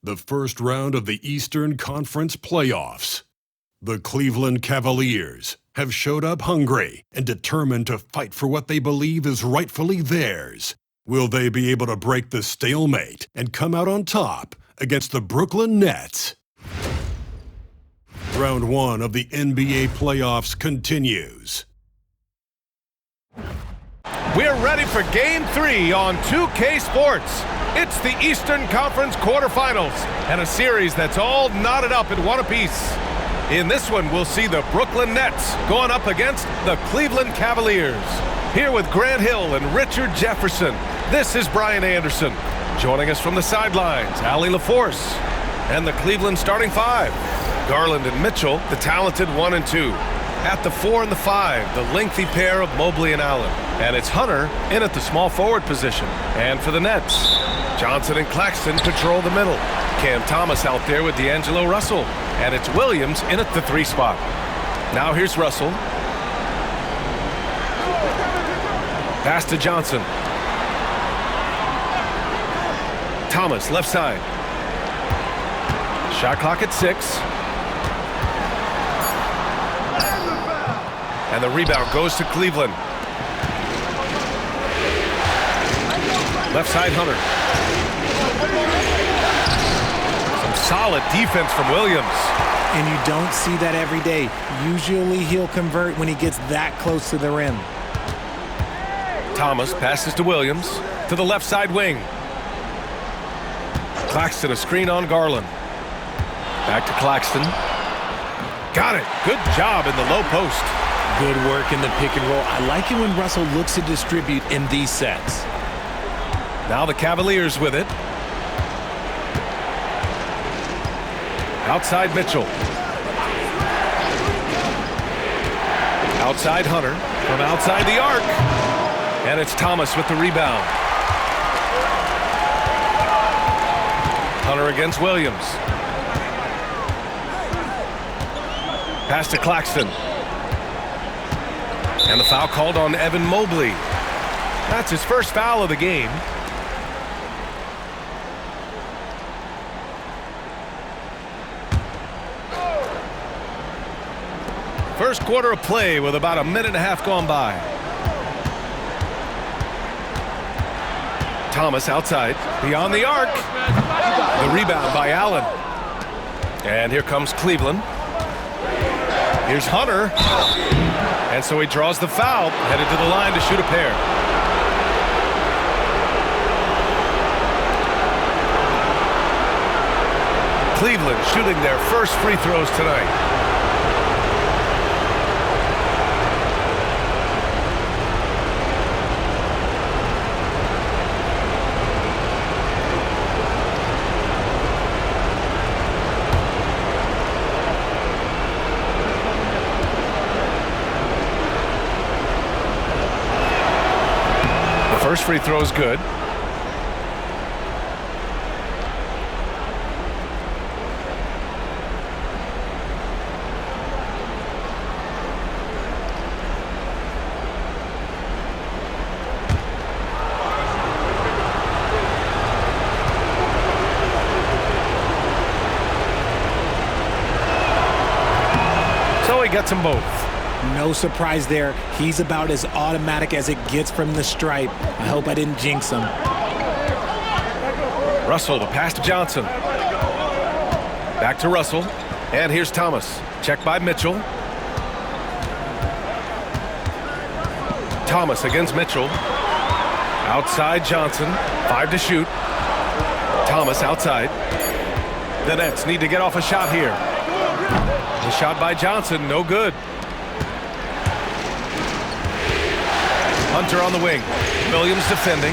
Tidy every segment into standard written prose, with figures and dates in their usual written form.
the first round of the Eastern Conference playoffs. The Cleveland Cavaliers have showed up hungry and determined to fight for what they believe is rightfully theirs. Will they be able to break the stalemate and come out on top against the Brooklyn Nets? Round 1 of the NBA playoffs continues. We're ready for Game 3 on 2K Sports. It's the Eastern Conference Quarterfinals and a series that's all knotted up in one apiece. In this one, we'll see the Brooklyn Nets going up against the Cleveland Cavaliers. Here with Grant Hill and Richard Jefferson, this is Brian Anderson. Joining us from the sidelines, Allie LaForce and the Cleveland starting five. Garland and Mitchell, the talented 1 and 2. At the 4 and the 5, the lengthy pair of Mobley and Allen. And it's Hunter in at the small forward position. And for the Nets, Johnson and Claxton patrol the middle. Cam Thomas out there with D'Angelo Russell. And it's Williams in at the 3 spot. Now here's Russell. Pass to Johnson. Thomas, left side. Shot clock at 6. And the rebound goes to Cleveland. Left side, Hunter. Some solid defense from Williams. And you don't see that every day. Usually he'll convert when he gets that close to the rim. Thomas passes to Williams to the left side wing. Claxton a screen on Garland. Back to Claxton. Got it. Good job in the low post. Good work in the pick and roll. I like it when Russell looks to distribute in these sets. Now the Cavaliers with it. Outside Mitchell. Outside Hunter. From outside the arc. And it's Thomas with the rebound. Hunter against Williams. Pass to Claxton. And the foul called on Evan Mobley. That's his first foul of the game. First quarter of play with about a minute and a half gone by. Thomas outside, beyond the arc. The rebound by Allen. And here comes Cleveland. Here's Hunter. And so he draws the foul, headed to the line to shoot a pair. Cleveland shooting their first free throws tonight. First free throw is good. So he gets them both. No surprise there. He's about as automatic as it gets from the stripe. I hope I didn't jinx him. Russell, the pass to Johnson. Back to Russell. And here's Thomas. Checked by Mitchell. Thomas against Mitchell. Outside Johnson. 5 to shoot. Thomas outside. The Nets need to get off a shot here. The shot by Johnson, no good. Hunter on the wing. Williams defending.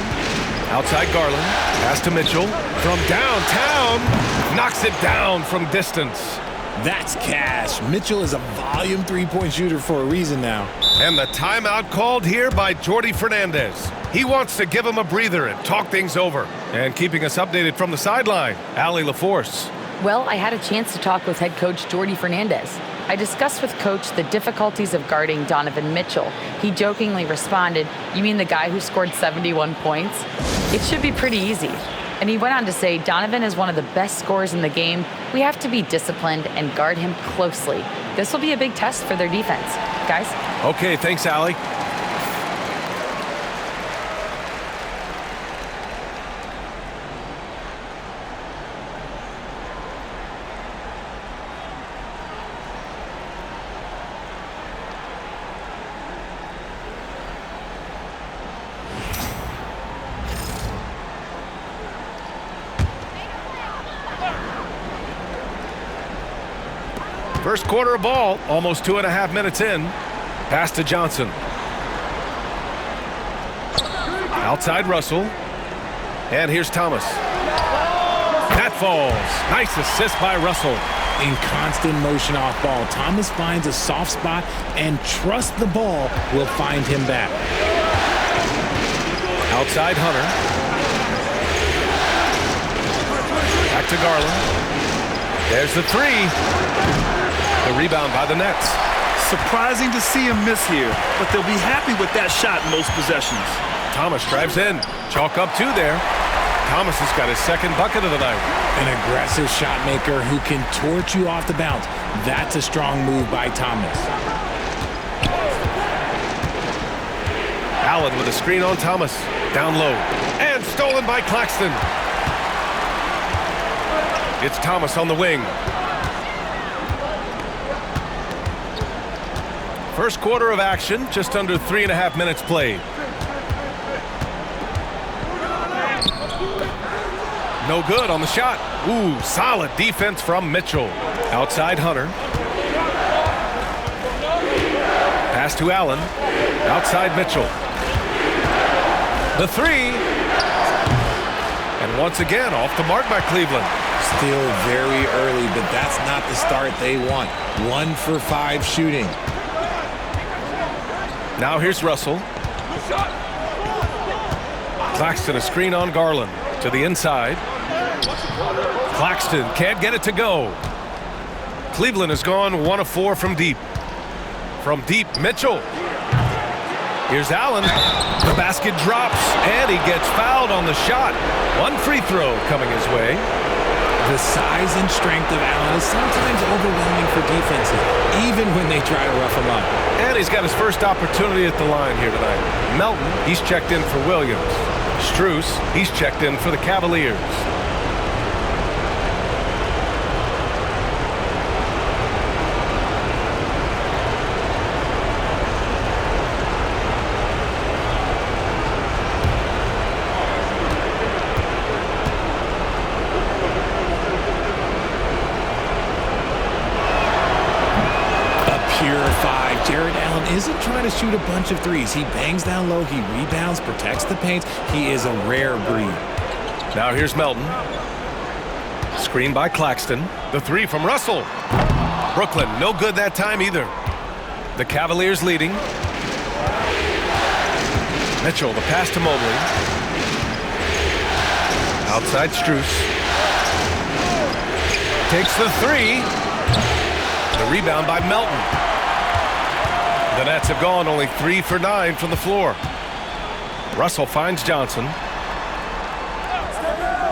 Outside Garland. Pass to Mitchell. From downtown. Knocks it down from distance. That's cash. Mitchell is a volume three-point shooter for a reason now. And the timeout called here by Jordi Fernandez. He wants to give him a breather and talk things over. And keeping us updated from the sideline, Allie LaForce. Well, I had a chance to talk with head coach Jordi Fernandez. I discussed with Coach the difficulties of guarding Donovan Mitchell. He jokingly responded, "You mean the guy who scored 71 points? It should be pretty easy." And he went on to say, Donovan is one of the best scorers in the game. We have to be disciplined and guard him closely. This will be a big test for their defense. Guys? Okay, thanks, Allie. First quarter of ball, almost 2.5 minutes in. Pass to Johnson. Outside Russell. And here's Thomas. That falls. Nice assist by Russell. In constant motion off ball, Thomas finds a soft spot and trusts the ball will find him back. Outside Hunter. Back to Garland. There's the three. The rebound by the Nets. Surprising to see him miss here, but they'll be happy with that shot in most possessions. Thomas drives in. Chalk up two there. Thomas has got his second bucket of the night. An aggressive shot maker who can torch you off the bounce. That's a strong move by Thomas. Allen with a screen on Thomas. Down low. And stolen by Claxton. It's Thomas on the wing. First quarter of action, just under 3.5 minutes played. No good on the shot. Ooh, solid defense from Mitchell. Outside Hunter. Pass to Allen. Outside Mitchell. The three. And once again, off the mark by Cleveland. Still very early, but that's not the start they want. 1 for 5 shooting. Now here's Russell. Claxton a screen on Garland. To the inside. Claxton can't get it to go. Cleveland has gone 1 of 4 from deep. From deep, Mitchell. Here's Allen. The basket drops, and he gets fouled on the shot. 1 free throw coming his way. The size and strength of Allen is sometimes overwhelming for defenses, even when they try to rough him up. And he's got his first opportunity at the line here tonight. Melton, he's checked in for Williams. Strus, he's checked in for the Cavaliers. Isn't trying to shoot a bunch of threes. He bangs down low, he rebounds, protects the paint. He is a rare breed. Now here's Melton. Screen by Claxton. The three from Russell. Brooklyn, no good that time either. The Cavaliers leading. Mitchell, the pass to Mobley. Outside Strus. Takes the three. The rebound by Melton. The Nets have gone only 3 for 9 from the floor. Russell finds Johnson.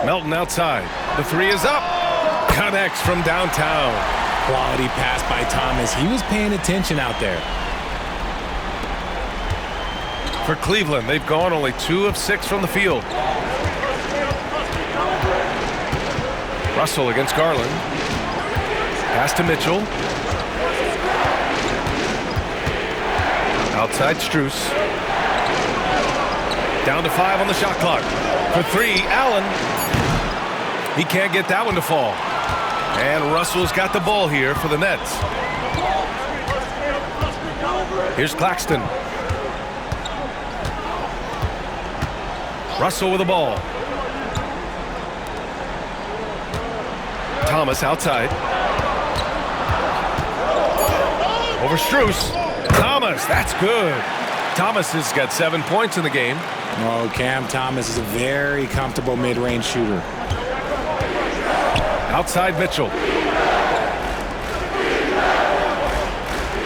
Melton outside. The three is up. Connects from downtown. Quality pass by Thomas. He was paying attention out there. For Cleveland, they've gone only 2 of 6 from the field. Russell against Garland. Pass to Mitchell. Outside Strus. Down to 5 on the shot clock. For 3, Allen. He can't get that one to fall. And Russell's got the ball here for the Nets. Here's Claxton. Russell with the ball. Thomas outside. Over Strus. Thomas, that's good. Thomas has got 7 points in the game. Oh, Cam Thomas is a very comfortable mid-range shooter. Outside Mitchell.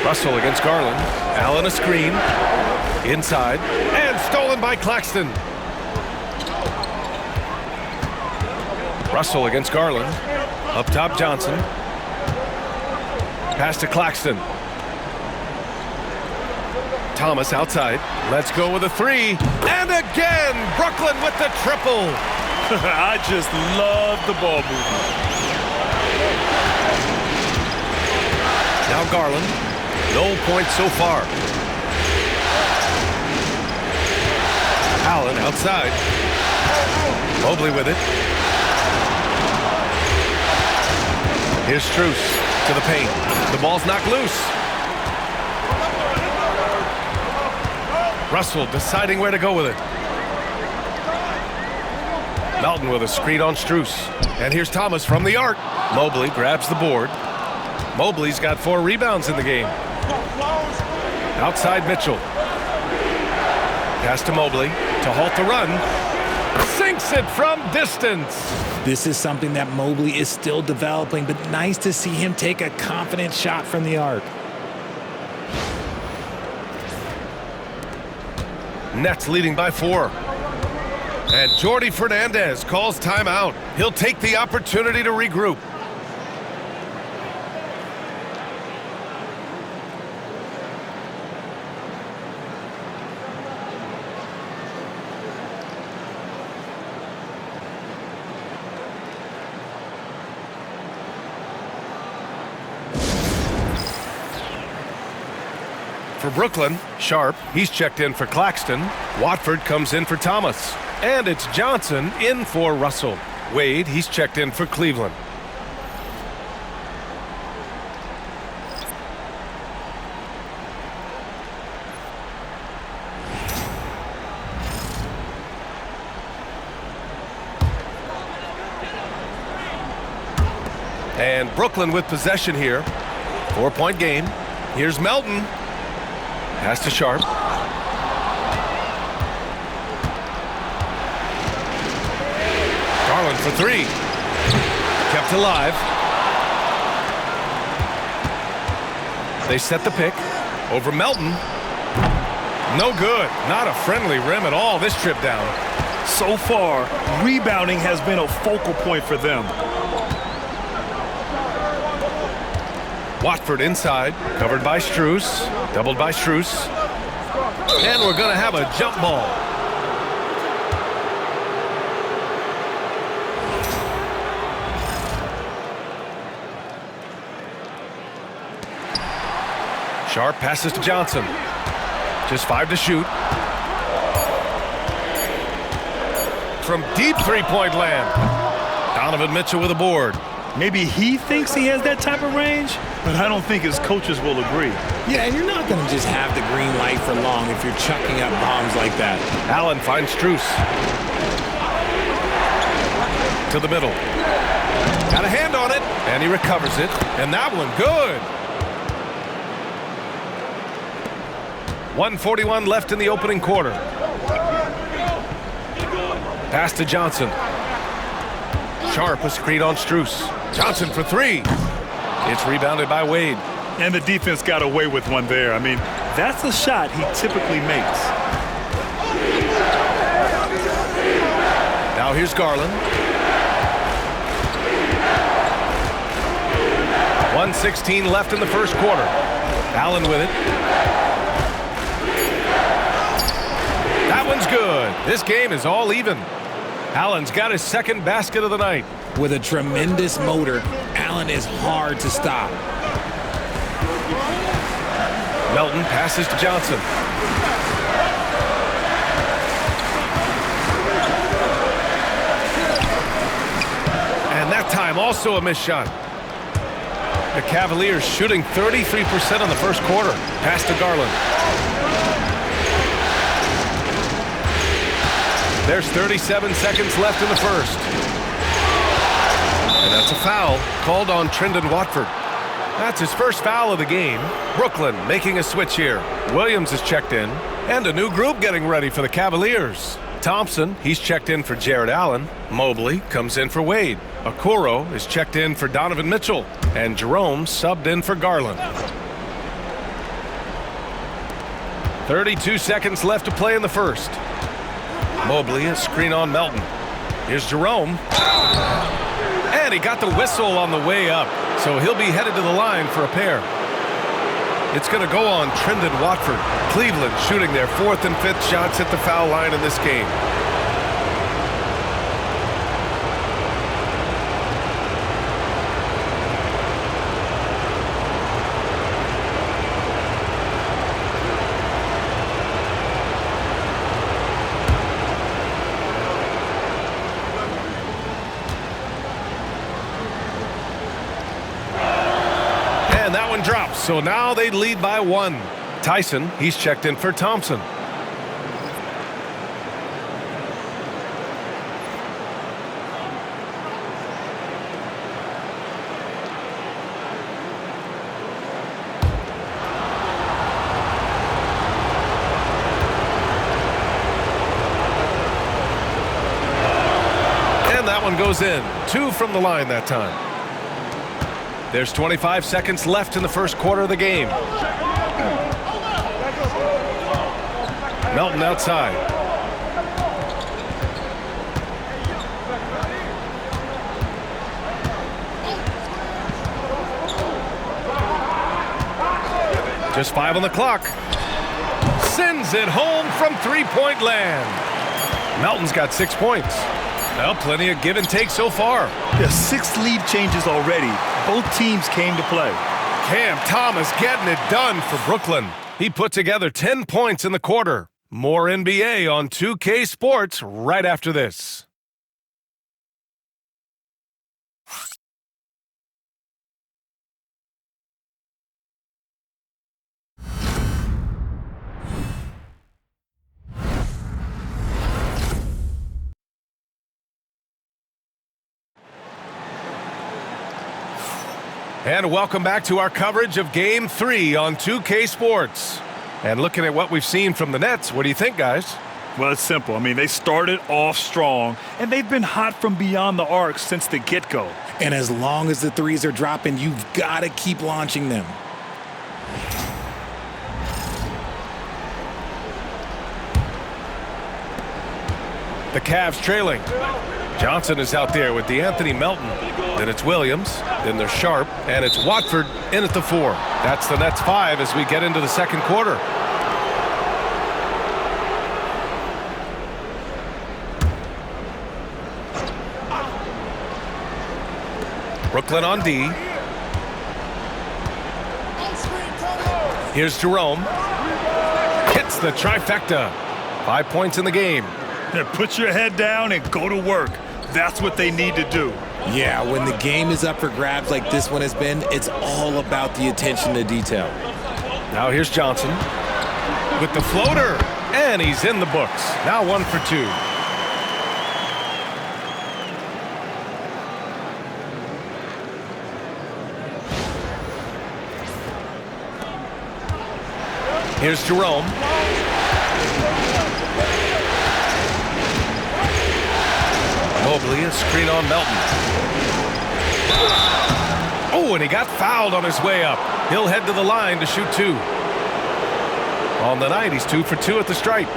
Russell against Garland. Allen a screen. Inside. And stolen by Claxton. Russell against Garland. Up top, Johnson. Pass to Claxton. Thomas outside. Let's go with a three. And again, Brooklyn with the triple. I just love the ball movement. Now Garland. No points so far. Allen outside. Mobley with it. Here's Strus to the paint. The ball's knocked loose. Russell deciding where to go with it. Melton with a screen on Strus. And here's Thomas from the arc. Mobley grabs the board. Mobley's got 4 rebounds in the game. Outside Mitchell. Pass to Mobley to halt the run. Sinks it from distance. This is something that Mobley is still developing, but nice to see him take a confident shot from the arc. Nets leading by 4. And Jordi Fernandez calls timeout. He'll take the opportunity to regroup. For Brooklyn, Sharp, he's checked in for Claxton. Watford comes in for Thomas. And it's Johnson in for Russell. Wade, he's checked in for Cleveland. And Brooklyn with possession here. 4-point game. Here's Melton. Pass to Sharp. Garland for 3. Kept alive. They set the pick. Over Melton. No good. Not a friendly rim at all this trip down. So far, rebounding has been a focal point for them. Watford inside, covered by Strus, doubled by Strus. And we're going to have a jump ball. Sharp passes to Johnson. Just 5 to shoot. From deep three-point land. Donovan Mitchell with a board. Maybe he thinks he has that type of range, but I don't think his coaches will agree. Yeah, and you're not going to just have the green light for long if you're chucking up bombs like that. Allen finds Strus. To the middle. Got a hand on it, and he recovers it. And that one, good. 1:41 left in the opening quarter. Pass to Johnson. Sharp a screen on Strus. Johnson for 3. It's rebounded by Wade. And the defense got away with one there. I mean, that's a shot he typically makes. Now here's Garland. 1:16 left in the first quarter. Allen with it. That one's good. This game is all even. Allen's got his second basket of the night. With a tremendous motor, Allen is hard to stop. Melton passes to Johnson. And that time also a missed shot. The Cavaliers shooting 33% in the first quarter. Pass to Garland. There's 37 seconds left in the first. And that's a foul called on Trendon Watford. That's his first foul of the game. Brooklyn making a switch here. Williams is checked in. And a new group getting ready for the Cavaliers. Thompson, he's checked in for Jared Allen. Mobley comes in for Wade. Okoro is checked in for Donovan Mitchell. And Jerome subbed in for Garland. 32 seconds left to play in the first. Mobley, a screen on Melton. Here's Jerome. And he got the whistle on the way up, so he'll be headed to the line for a pair. It's going to go on Trendon Watford. Cleveland shooting their 4th and 5th shots at the foul line in this game. And that one drops, so now they lead by 1. Tyson, he's checked in for Thompson. And that one goes in. 2 from the line that time. There's 25 seconds left in the first quarter of the game. Melton outside. Just 5 on the clock. Sends it home from three-point land. Melton's got 6 points. Well, plenty of give and take so far. There's 6 lead changes already. Both teams came to play. Cam Thomas getting it done for Brooklyn. He put together 10 points in the quarter. More NBA on 2K Sports right after this. And welcome back to our coverage of Game 3 on 2K Sports. And looking at what we've seen from the Nets, what do you think, guys? Well, it's simple. I mean, they started off strong, and they've been hot from beyond the arc since the get-go. And as long as the threes are dropping, you've got to keep launching them. The Cavs trailing. Johnson is out there with DeAnthony Melton. Then it's Williams. Then there's Sharp. And it's Watford in at the 4. That's the Nets 5 as we get into the second quarter. Brooklyn on D. Here's Jerome. Hits the trifecta. 5 points in the game. Yeah, put your head down and go to work. That's what they need to do. Yeah, when the game is up for grabs like this one has been, it's all about the attention to detail. Now here's Johnson with the floater, and he's in the books. Now 1 for 2. Here's Jerome. Mobley, a screen on Melton. Oh, and he got fouled on his way up. He'll head to the line to shoot 2. On the night, he's 2 for 2 at the stripe.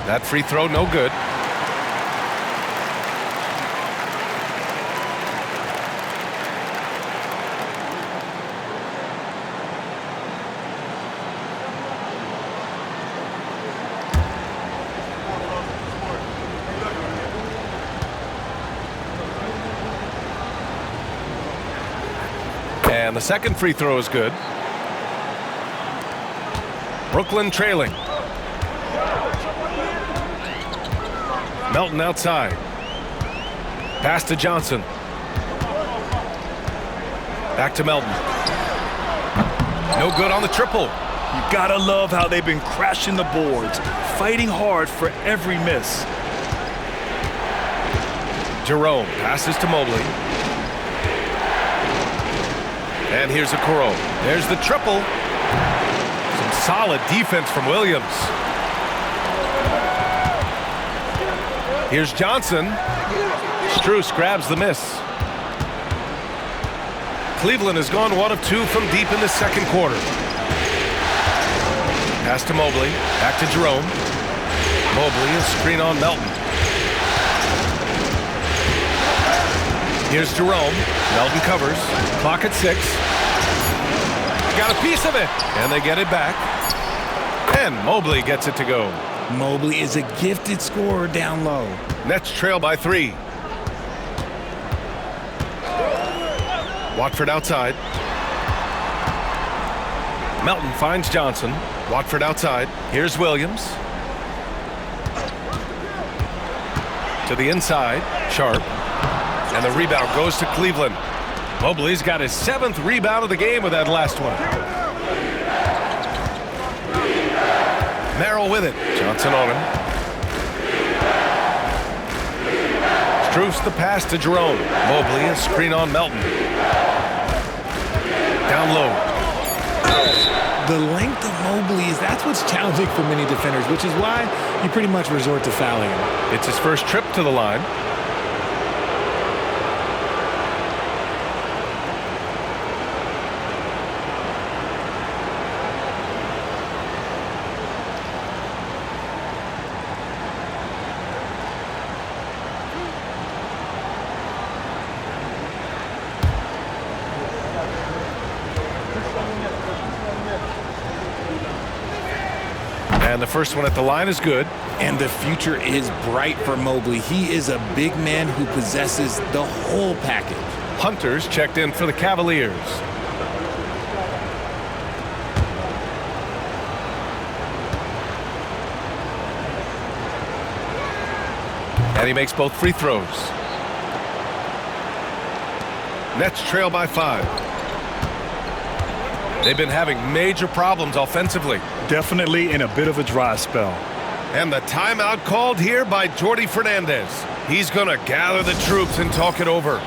That free throw, no good. And the second free throw is good. Brooklyn trailing. Melton outside. Pass to Johnson. Back to Melton. No good on the triple. You gotta love how they've been crashing the boards, fighting hard for every miss. Jerome passes to Mobley. And here's Okoro. There's the triple. Some Solid defense from Williams. Here's Johnson. Strus grabs the miss. Cleveland has gone 1 of 2 from deep in the second quarter. Pass to Mobley. Back to Jerome. Mobley, a screen on Melton. Here's Jerome. Melton covers. Clock at 6. Got a piece of it. And they get it back. And Mobley gets it to go. Mobley is a gifted scorer down low. Nets trail by 3. Watford outside. Melton finds Johnson. Watford outside. Here's Williams. To the inside. Sharp. And the rebound goes to Cleveland. Mobley's got his 7th rebound of the game with that last one. Merrill with it. Johnson on him. Strus the pass to Jerome. Mobley, a screen on Melton. Down low. The length of Mobley that's what's challenging for many defenders, which is why you pretty much resort to fouling him. It's his first trip to the line. And the first one at the line is good. And the future is bright for Mobley. He is a big man who possesses the whole package. Hunter's checked in for the Cavaliers. And he makes both free throws. Nets trail by 5. They've been having major problems offensively. Definitely in a bit of a dry spell. And the timeout called here by Jordi Fernandez. He's going to gather the troops and talk it over.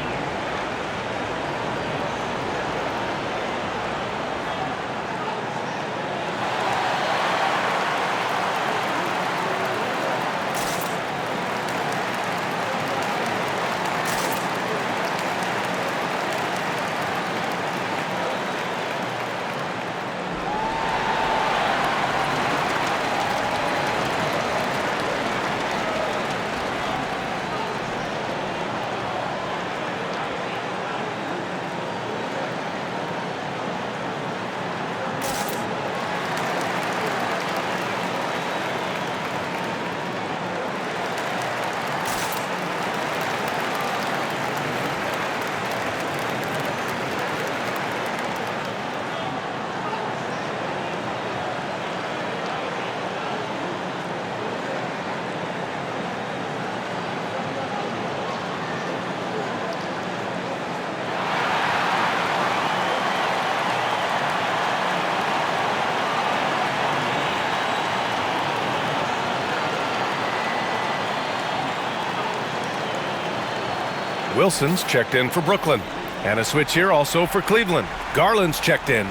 Wilson's checked in for Brooklyn. And a switch here also for Cleveland. Garland's checked in.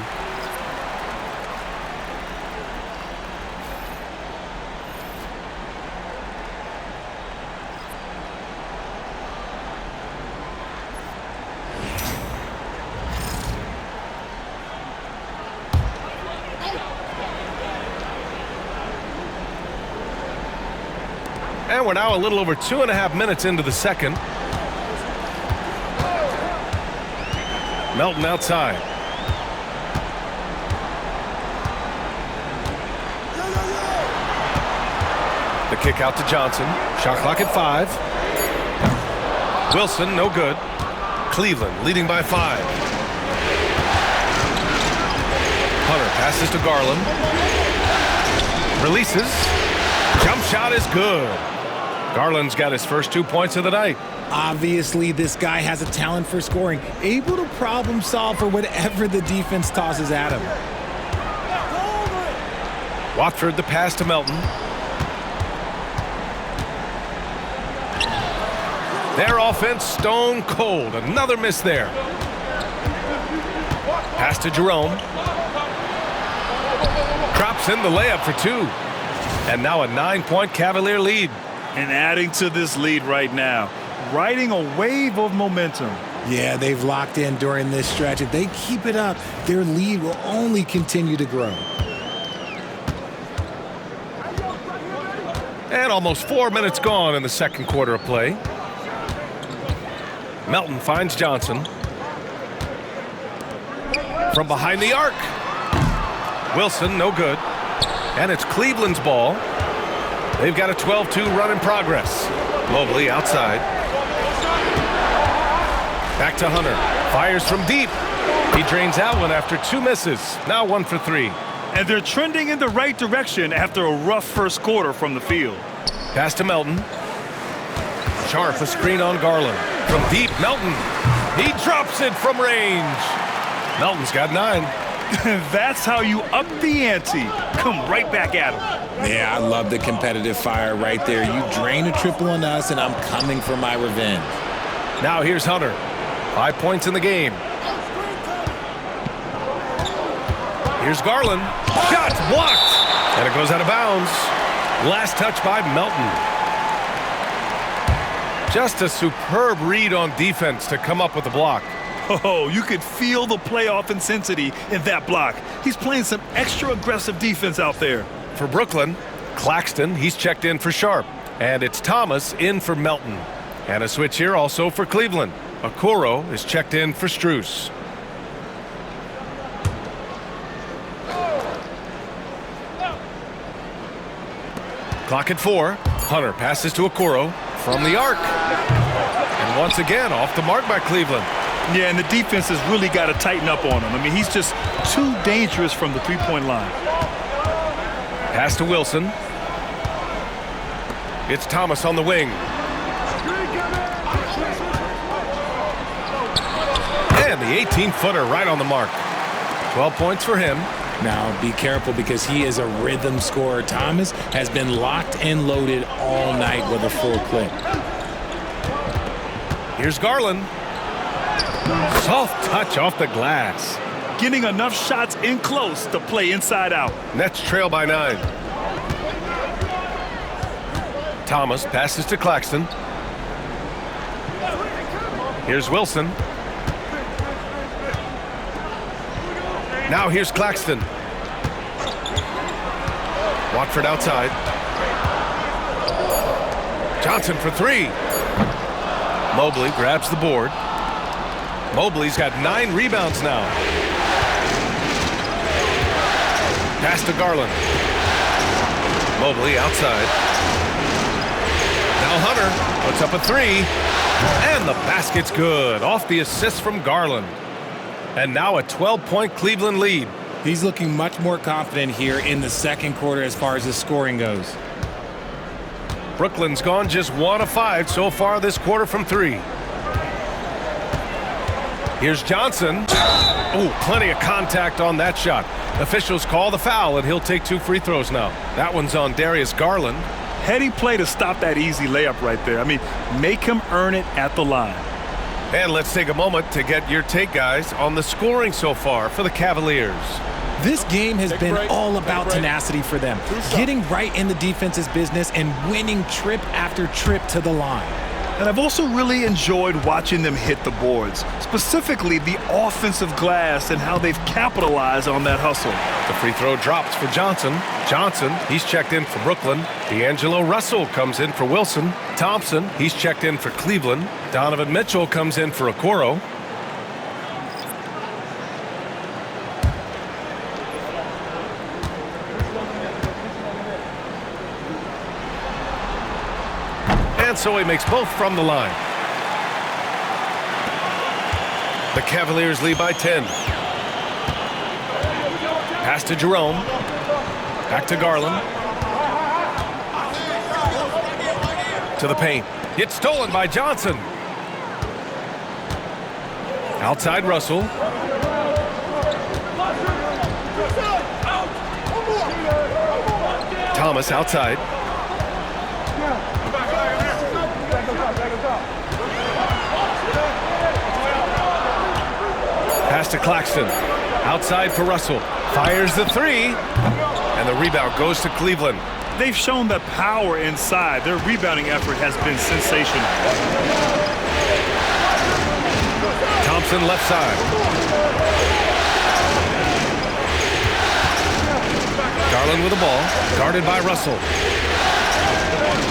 And we're now a little over 2.5 minutes into the second. Melton outside. The kick out to Johnson. Shot clock at 5. Wilson, no good. Cleveland leading by 5. Hunter passes to Garland. Releases. Jump shot is good. Garland's got his first 2 points of the night. Obviously, this guy has a talent for scoring, able to problem solve for whatever the defense tosses at him. Watford the pass to Melton. Their offense stone cold. Another miss there. Pass to Jerome. Drops Wilson, the layup for two. And now a 9-point Cavalier lead. And adding to this lead right now, riding a wave of momentum. Yeah, they've locked in during this stretch. If they keep it up, their lead will only continue to grow. And almost 4 minutes gone in the second quarter of play. Melton finds Johnson. From behind the arc. Wilson, no good. And it's Cleveland's ball. They've got a 12-2 run in progress. Mobley outside. Back to Hunter. Fires from deep. He drains that one after 2 misses. Now 1 for 3. And they're trending in the right direction after a rough first quarter from the field. Pass to Melton. Sharp, a screen on Garland. From deep, Melton. He drops it from range. Melton's got 9. That's how you up the ante. Come right back at him. Yeah, I love the competitive fire right there. You drain a triple on us, and I'm coming for my revenge. Now here's Hunter. 5 points in the game. Here's Garland. Shot's blocked. And it goes out of bounds. Last touch by Melton. Just a superb read on defense to come up with the block. Oh, you could feel the playoff intensity in that block. He's playing some extra aggressive defense out there. For Brooklyn, Claxton, he's checked in for Sharp. And it's Thomas in for Melton. And a switch here also for Cleveland. Okoro is checked in for Strus. Clock at 4. Hunter passes to Okoro from the arc. And once again, off the mark by Cleveland. Yeah, and the defense has really got to tighten up on him. I mean, he's just too dangerous from the three-point line. Pass to Wilson. It's Thomas on the wing. And the 18-footer right on the mark. 12 points for him. Now, be careful because he is a rhythm scorer. Thomas has been locked and loaded all night with a full clip. Here's Garland. Soft touch off the glass. Getting enough shots in close to play inside out. Nets trail by 9. Thomas passes to Claxton. Here's Wilson. Now here's Claxton. Watford outside. Johnson for 3. Mobley grabs the board. Mobley's got 9 rebounds now. Pass to Garland. Mobley outside. Now Hunter puts up a 3. And the basket's good. Off the assist from Garland. And now a 12-point Cleveland lead. He's looking much more confident here in the second quarter as far as his scoring goes. Brooklyn's gone just 1 of 5 so far this quarter from 3. Here's Johnson. Oh, plenty of contact on that shot. Officials call the foul, and he'll take 2 free throws now. That one's on Darius Garland. Heady play to stop that easy layup right there. I mean, make him earn it at the line. And let's take a moment to get your take, guys, on the scoring so far for the Cavaliers. This game has been all about tenacity for them, getting right in the defense's business and winning trip after trip to the line. And I've also really enjoyed watching them hit the boards, specifically the offensive glass and how they've capitalized on that hustle. The free throw drops for Johnson. Johnson, he's checked in for Brooklyn. D'Angelo Russell comes in for Wilson. Thompson, he's checked in for Cleveland. Donovan Mitchell comes in for Okoro. And so he makes both from the line. The Cavaliers lead by 10. Pass to Jerome. Back to Garland. To the paint. It's stolen by Johnson. Outside Russell. Thomas outside. Pass to Claxton. Outside for Russell. Fires the 3. And the rebound goes to Cleveland. They've shown that power inside. Their rebounding effort has been sensational. Thompson left side. Garland with the ball, guarded by Russell.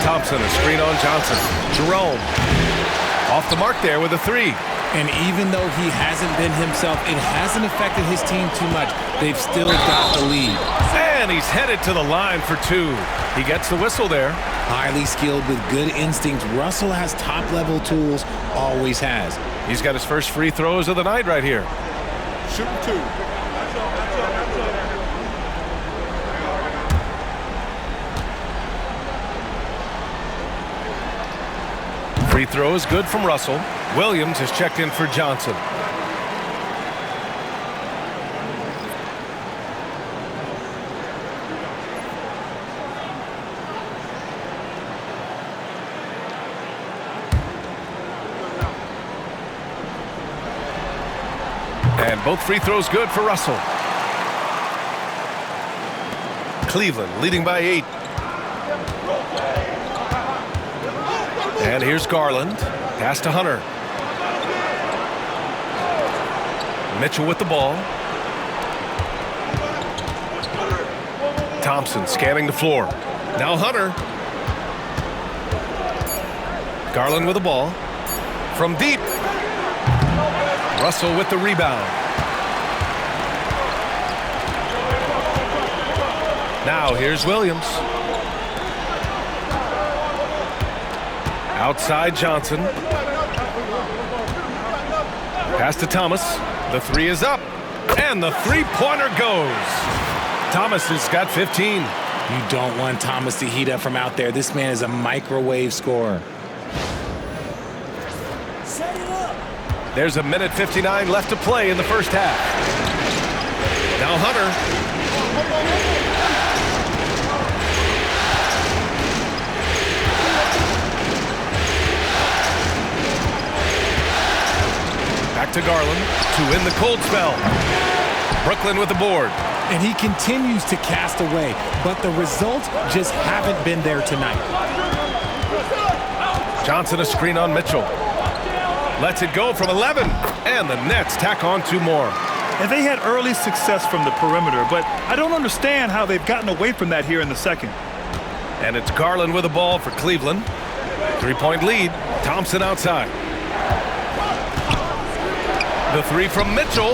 Thompson, a screen on Johnson. Jerome, off the mark there with a three. And even though he hasn't been himself, it hasn't affected his team too much. They've still got the lead. And he's headed to the line for two. He gets the whistle there. Highly skilled with good instincts. Russell has top-level tools, always has. He's got his first free throws of the night right here. Shooting two. Free throw is good from Russell. Williams has checked in for Johnson. And both free throws good for Russell. Cleveland leading by 8. And here's Garland. Pass to Hunter. Mitchell with the ball. Thompson scanning the floor. Now Hunter. Garland with the ball. From deep. Russell with the rebound. Now here's Williams. Outside Johnson. Pass to Thomas. The three is up. And the three-pointer goes. Thomas has got 15. You don't want Thomas to heat up from out there. This man is a microwave scorer. There's a minute 59 left to play in the first half. Now Hunter. Back to Garland to win the cold spell. Brooklyn with the board. And he continues to cast away, but the results just haven't been there tonight. Johnson a screen on Mitchell. Lets it go from 11, and the Nets tack on 2 more. And they had early success from the perimeter, but I don't understand how they've gotten away from that here in the second. And it's Garland with the ball for Cleveland. 3-point lead. Thompson outside. The three from Mitchell.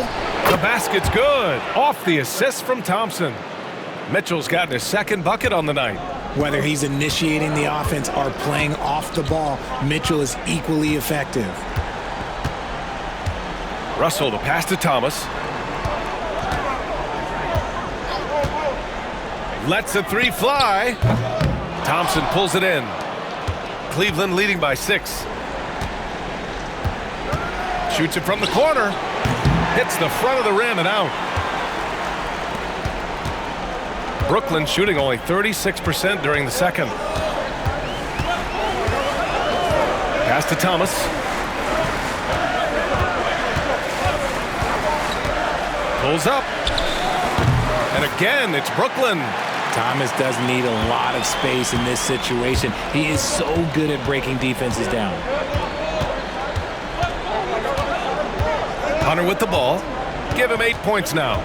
The basket's good. Off the assist from Thompson. Mitchell's gotten his second bucket on the night. Whether he's initiating the offense or playing off the ball, Mitchell is equally effective. Russell to pass to Thomas. Lets the three fly. Thompson pulls it in. Cleveland leading by 6. Shoots it from the corner. Hits the front of the rim and out. Brooklyn shooting only 36% during the second. Pass to Thomas. Pulls up. And again, it's Brooklyn. Thomas does need a lot of space in this situation. He is so good at breaking defenses down. Hunter with the ball. Give him 8 points now.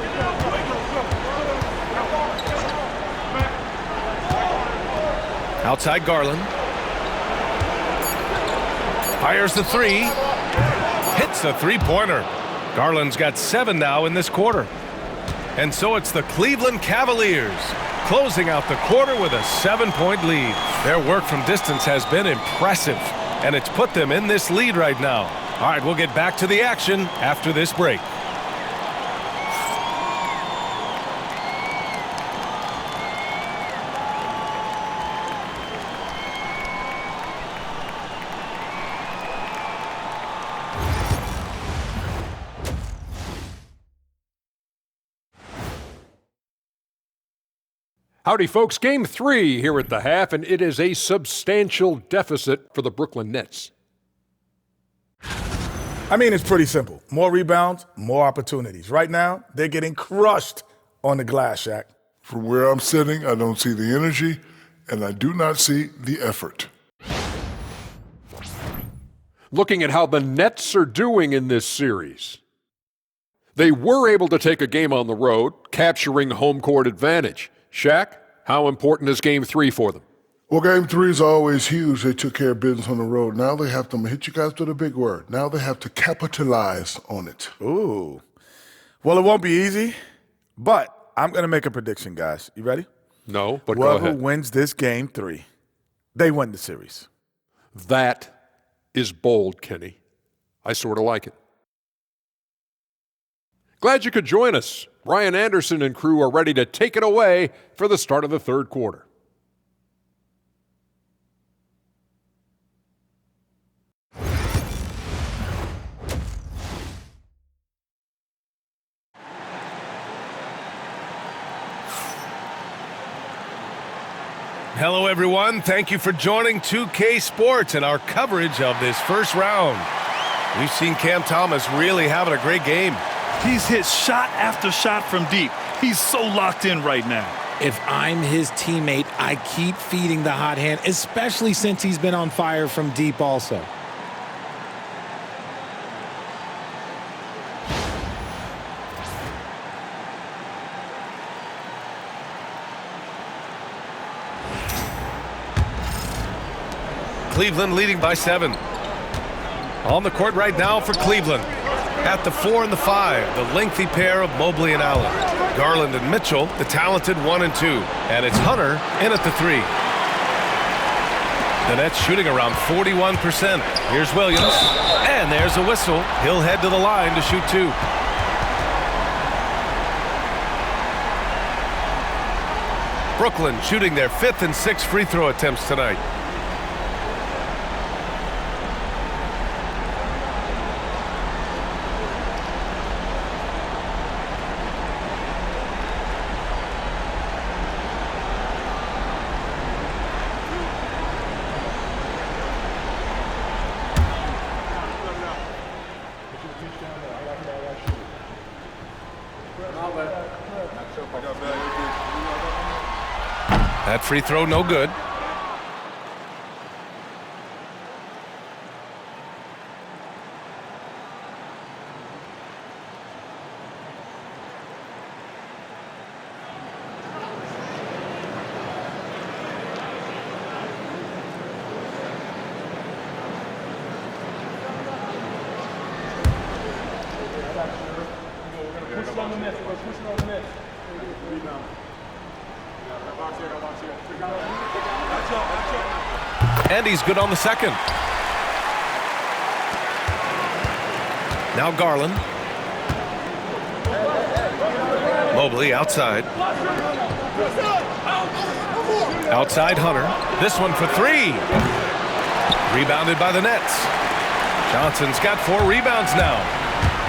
Outside Garland. Fires the three. Hits the three-pointer. Garland's got 7 now in this quarter. And so it's the Cleveland Cavaliers closing out the quarter with a 7-point lead. Their work from distance has been impressive, and it's put them in this lead right now. All right, we'll get back to the action after this break. Howdy, folks. Game 3 here at the half, and it is a substantial deficit for the Brooklyn Nets. I mean, it's pretty simple. More rebounds, more opportunities. Right now, they're getting crushed on the glass, Shaq. From where I'm sitting, I don't see the energy, and I do not see the effort. Looking at how the Nets are doing in this series. They were able to take a game on the road, capturing home court advantage. Shaq, how important is Game 3 for them? Well, Game 3 is always huge. They took care of business on the road. Now they have to hit you guys with a big word. Now they have to capitalize on it. Ooh. Well, it won't be easy, but I'm going to make a prediction, guys. You ready? No, but go Whoever ahead. wins this Game 3, they win the series. That is bold, Kenny. I sort of like it. Glad you could join us. Ryan Anderson and crew are ready to take it away for the start of the third quarter. Hello, everyone. Thank you for joining 2K Sports and our coverage of this first round. We've seen Cam Thomas really having a great game. He's hit shot after shot from deep. He's so locked in right now. If I'm his teammate, I keep feeding the hot hand, especially since he's been on fire from deep also. Cleveland leading by 7. On the court right now for Cleveland. At the 4 and the 5, the lengthy pair of Mobley and Allen. Garland and Mitchell, the talented 1 and 2. And it's Hunter in at the 3. The Nets shooting around 41%. Here's Williams. And there's a whistle. He'll head to the line to shoot 2. Brooklyn shooting their 5th and 6th free throw attempts tonight. That free throw no good. And he's good on the second. Now Garland. Mobley outside. Outside Hunter. This one for 3. Rebounded by the Nets. Johnson's got 4 rebounds now.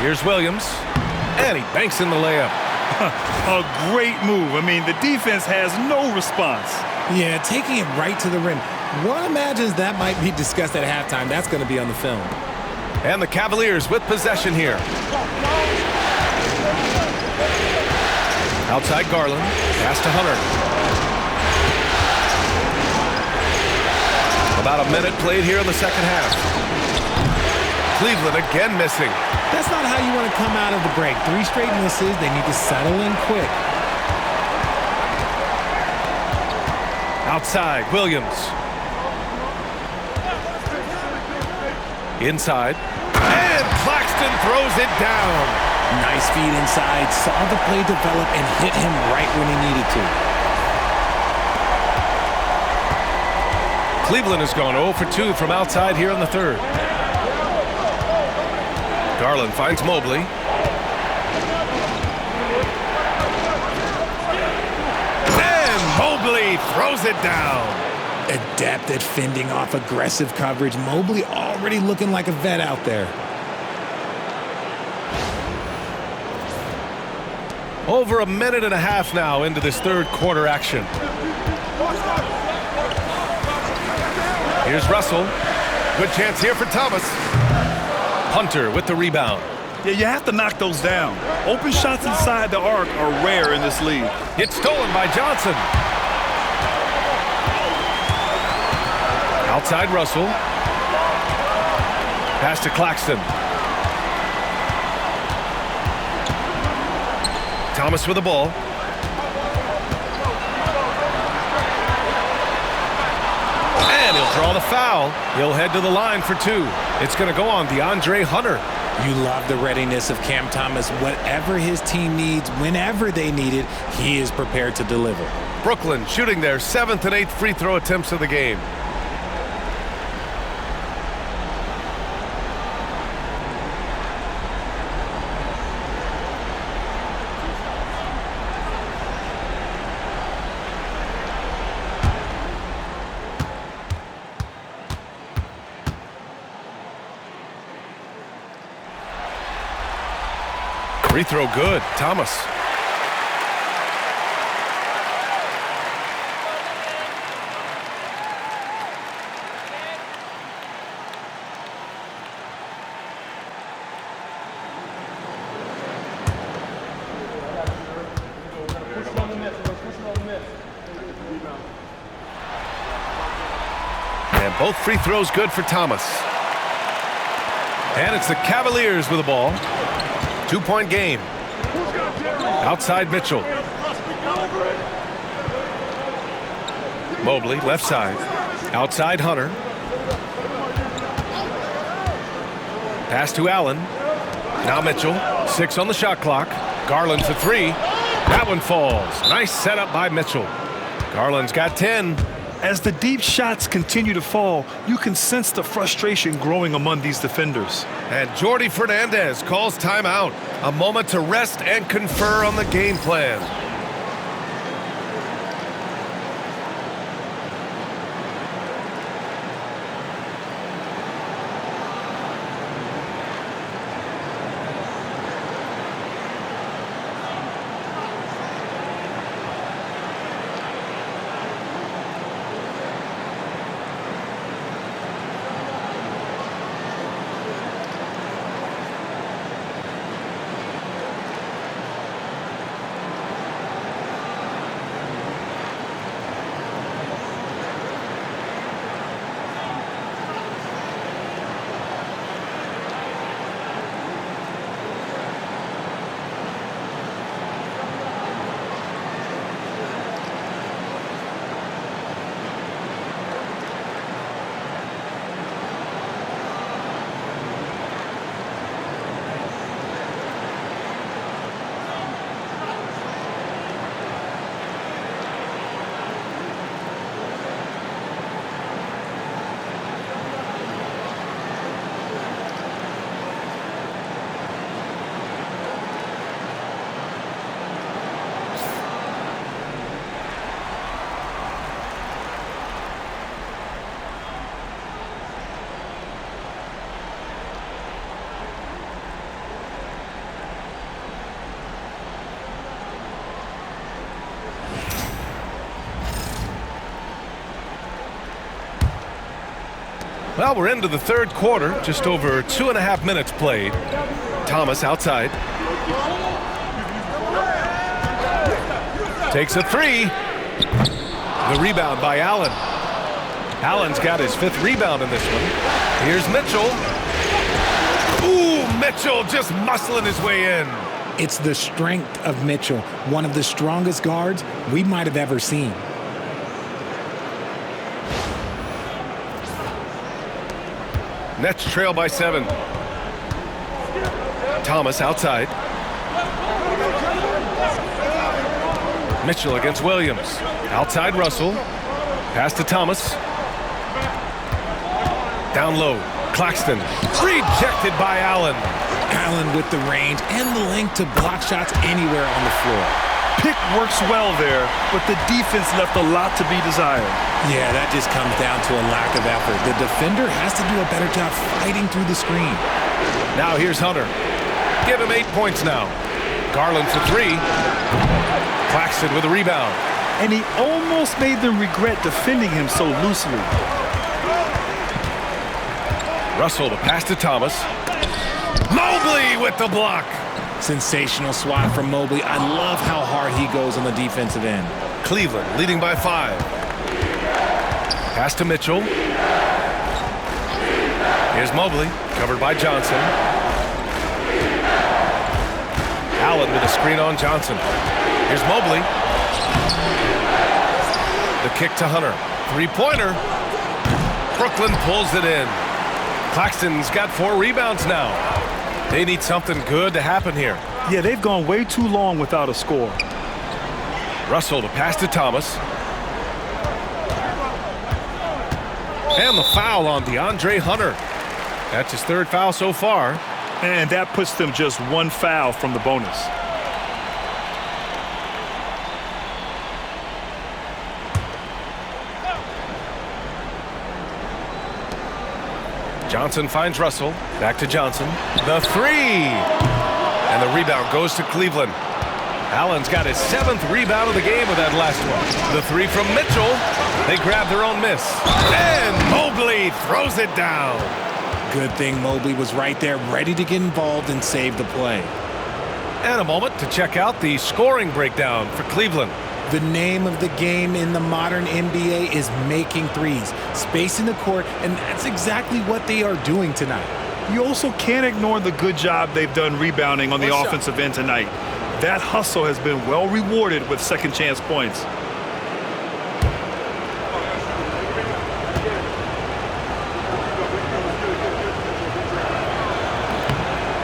Here's Williams. And he banks in the layup. A great move. I mean, the defense has no response. Yeah, taking it right to the rim. One imagines that might be discussed at halftime. That's going to be on the film. And the Cavaliers with possession here. Outside Garland. Pass to Hunter. About a minute played here in the second half. Cleveland again missing. That's not how you want to come out of the break. 3 straight misses. They need to settle in quick. Outside, Williams. Inside. And Claxton throws it down. Nice feed inside. Saw the play develop and hit him right when he needed to. Cleveland has gone 0 for 2 from outside here in the third. Garland finds Mobley. And Mobley throws it down. Adept at fending off aggressive coverage. Mobley already looking like a vet out there. Over a minute and a half now into this third quarter action. Here's Russell. Good chance here for Thomas. Hunter with the rebound. Yeah, you have to knock those down. Open shots inside the arc are rare in this league. It's stolen by Johnson. Outside Russell. Pass to Claxton. Thomas with the ball. And he'll draw the foul. He'll head to the line for two. It's going to go on DeAndre Hunter. You love the readiness of Cam Thomas. Whatever his team needs, whenever they need it, he is prepared to deliver. Brooklyn shooting their 7th and 8th free throw attempts of the game. Free throw good. Thomas. And both free throws good for Thomas. And it's the Cavaliers with the ball. 2-point game. Outside Mitchell. Mobley, left side. Outside Hunter. Pass to Allen. Now Mitchell. 6 on the shot clock. Garland for 3. That one falls. Nice setup by Mitchell. Garland's got 10. As the deep shots continue to fall, you can sense the frustration growing among these defenders. And Jordi Fernandez calls timeout. A moment to rest and confer on the game plan. Well, we're into the third quarter, just over 2.5 minutes played. Thomas outside. Takes a 3. The rebound by Allen. Allen's got his 5th rebound in this one. Here's Mitchell. Ooh, Mitchell just muscling his way in. It's the strength of Mitchell, one of the strongest guards we might have ever seen. Nets trail by 7. Thomas outside. Mitchell against Williams. Outside Russell. Pass to Thomas. Down low. Claxton. Rejected by Allen. Allen with the range and the length to block shots anywhere on the floor. Pick works well there, but the defense left a lot to be desired. Yeah, that just comes down to a lack of effort. The defender has to do a better job fighting through the screen. Now here's Hunter. Give him 8 points now. Garland for 3. Claxton with a rebound. And he almost made them regret defending him so loosely. Russell to pass to Thomas. Mobley with the block. Sensational swat from Mobley. I love how hard he goes on the defensive end. Cleveland leading by 5. Pass to Mitchell. Here's Mobley, covered by Johnson. Allen with a screen on Johnson. Here's Mobley. The kick to Hunter. Three-pointer. Brooklyn pulls it in. Claxton's got 4 rebounds now. They need something good to happen here. Yeah, they've gone way too long without a score. Russell to pass to Thomas. And the foul on DeAndre Hunter. That's his 3rd foul so far. And that puts them just 1 foul from the bonus. Johnson finds Russell. Back to Johnson. The 3. And the rebound goes to Cleveland. Allen's got his 7th rebound of the game with that last one. The 3 from Mitchell. They grab their own miss. And Mobley throws it down. Good thing Mobley was right there, ready to get involved and save the play. And a moment to check out the scoring breakdown for Cleveland. The name of the game in the modern NBA is making threes, spacing the court, and that's exactly what they are doing tonight. You also can't ignore the good job they've done rebounding on the offensive end tonight. That hustle has been well rewarded with second chance points.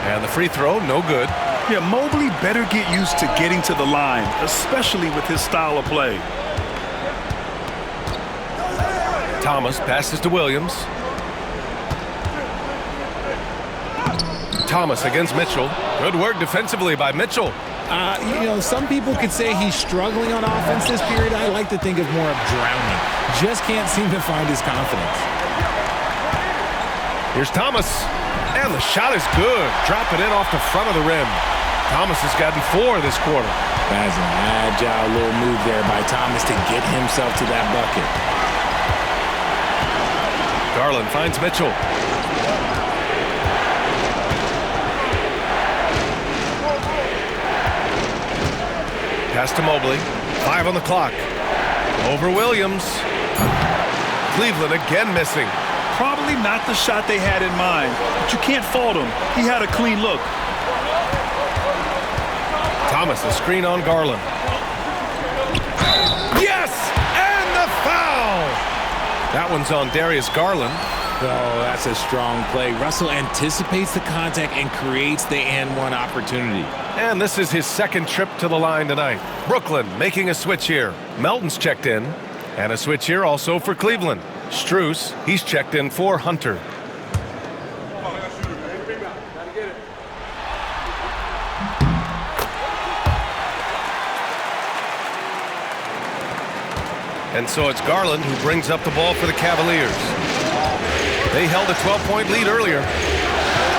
And the free throw, no good. Yeah, Mobley better get used to getting to the line, especially with his style of play. Thomas passes to Williams. Thomas against Mitchell. Good work defensively by Mitchell. Some people could say he's struggling on offense this period. I like to think of more of drowning. Just can't seem to find his confidence. Here's Thomas. And the shot is good. Drop it in off the front of the rim. Thomas has gotten 4 this quarter. That's an agile little move there by Thomas to get himself to that bucket. Garland finds Mitchell. Pass to Mobley. 5 on the clock. Over Williams. Cleveland again missing. Probably not the shot they had in mind, but you can't fault him. He had a clean look. Thomas, a screen on Garland. Yes! And the foul! That one's on Darius Garland. Oh, that's a strong play. Russell anticipates the contact and creates the and-one opportunity. And this is his 2nd trip to the line tonight. Brooklyn making a switch here. Melton's checked in. And a switch here also for Cleveland. Strus, he's checked in for Hunter. And so it's Garland who brings up the ball for the Cavaliers. They held a 12-point lead earlier.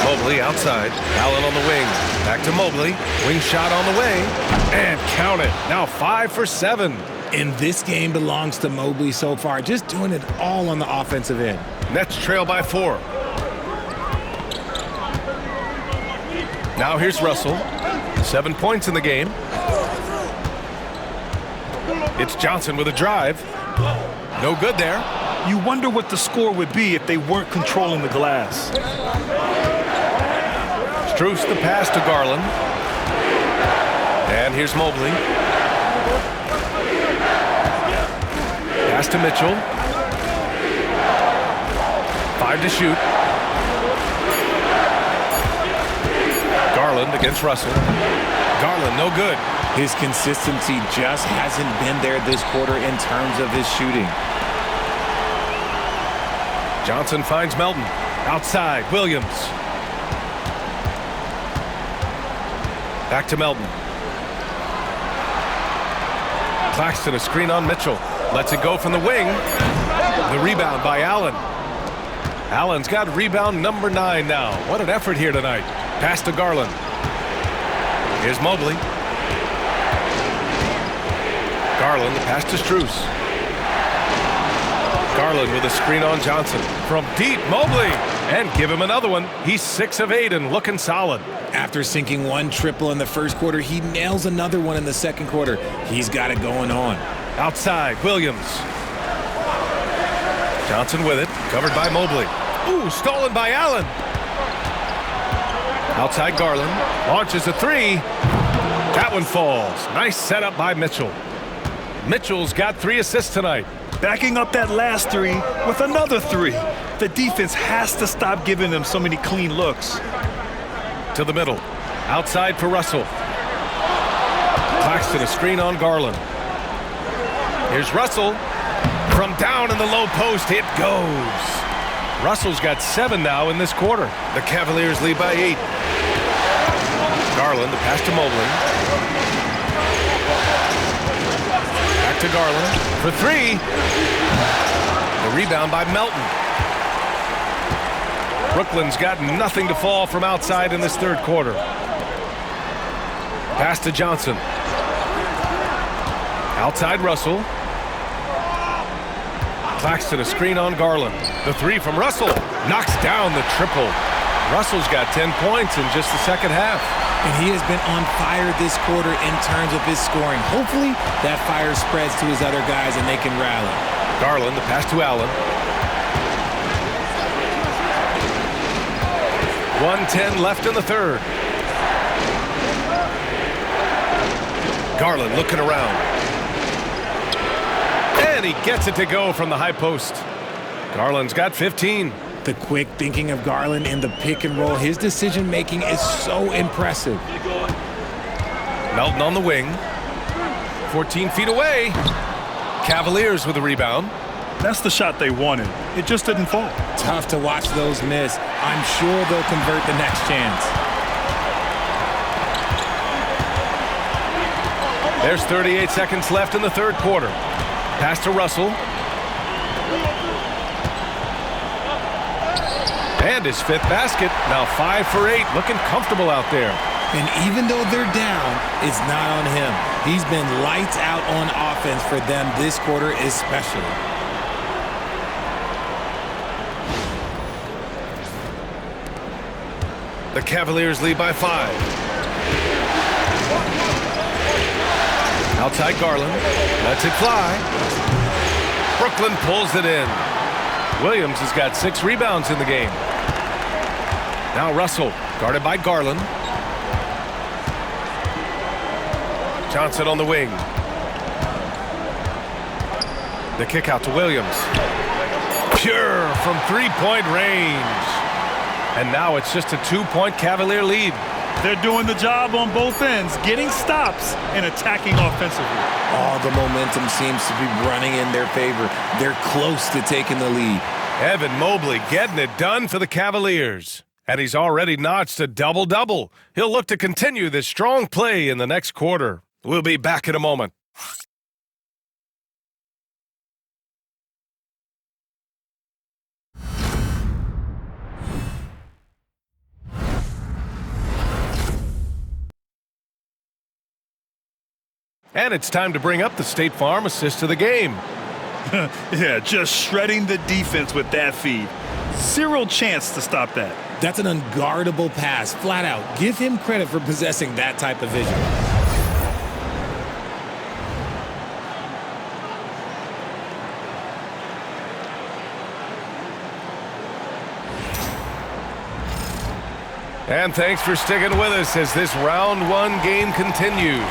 Mobley outside. Allen on the wing. Back to Mobley. Wing shot on the way. And count it. Now 5 for 7. And this game belongs to Mobley so far. Just doing it all on the offensive end. Nets trail by 4. Now here's Russell. 7 points in the game. It's Johnson with a drive. No good there. You wonder what the score would be if they weren't controlling the glass. Strus the pass to Garland. And here's Mobley. Pass to Mitchell. 5 to shoot. Garland against Russell. Garland, no good. His consistency just hasn't been there this quarter in terms of his shooting. Johnson finds Melton. Outside, Williams. Back to Melton. Claxton, a screen on Mitchell. Lets it go from the wing. The rebound by Allen. Allen's got rebound number 9 now. What an effort here tonight. Pass to Garland. Here's Mobley. Garland, the pass to Strus. Garland with a screen on Johnson. From deep, Mobley. And give him another one. He's 6 of 8 and looking solid. After sinking one triple in the first quarter, he nails another one in the second quarter. He's got it going on. Outside, Williams. Johnson with it, covered by Mobley. Ooh, stolen by Allen. Outside Garland, launches a three. That one falls. Nice setup by Mitchell. Mitchell's got 3 assists tonight. Backing up that last three with another 3. The defense has to stop giving them so many clean looks. To the middle. Outside for Russell. Claxton a screen on Garland. Here's Russell. From down in the low post, it goes. Russell's got 7 now in this quarter. The Cavaliers lead by 8. Garland, the pass to Mobley. Back to Garland for 3. The rebound by Melton. Brooklyn's got nothing to fall from outside in this third quarter. Pass to Johnson. Outside Russell. Claxton a screen on Garland. The 3 from Russell knocks down the triple. Russell's got 10 points in just the second half. And he has been on fire this quarter in terms of his scoring. Hopefully that fire spreads to his other guys and they can rally. Garland, the pass to Allen. 1:10 left in the third. Garland looking around. And he gets it to go from the high post. Garland's got 15. The quick thinking of Garland in the pick and roll, his decision making is so impressive. Melton on the wing. 14 feet away. Cavaliers with the rebound. That's the shot they wanted. It just didn't fall. Tough to watch those miss. I'm sure they'll convert the next chance. There's 38 seconds left in the third quarter. Pass to Russell. And his 5th basket. Now 5 for 8. Looking comfortable out there. And even though they're down, it's not on him. He's been lights out on offense for them this quarter especially. The Cavaliers lead by 5. Outside Garland. Lets it fly. Brooklyn pulls it in. Williams has got 6 rebounds in the game. Now Russell, guarded by Garland. Johnson on the wing. The kick out to Williams. Pure from 3-point range. And now it's just a 2-point Cavalier lead. They're doing the job on both ends, getting stops and attacking offensively. All the momentum seems to be running in their favor. They're close to taking the lead. Evan Mobley getting it done for the Cavaliers. And he's already notched a double-double. He'll look to continue this strong play in the next quarter. We'll be back in a moment. And it's time to bring up the State Farm assist of the game. Yeah, just shredding the defense with that feed. 0 chance to stop that. That's an unguardable pass, flat out. Give him credit for possessing that type of vision. And thanks for sticking with us as this round 1 game continues.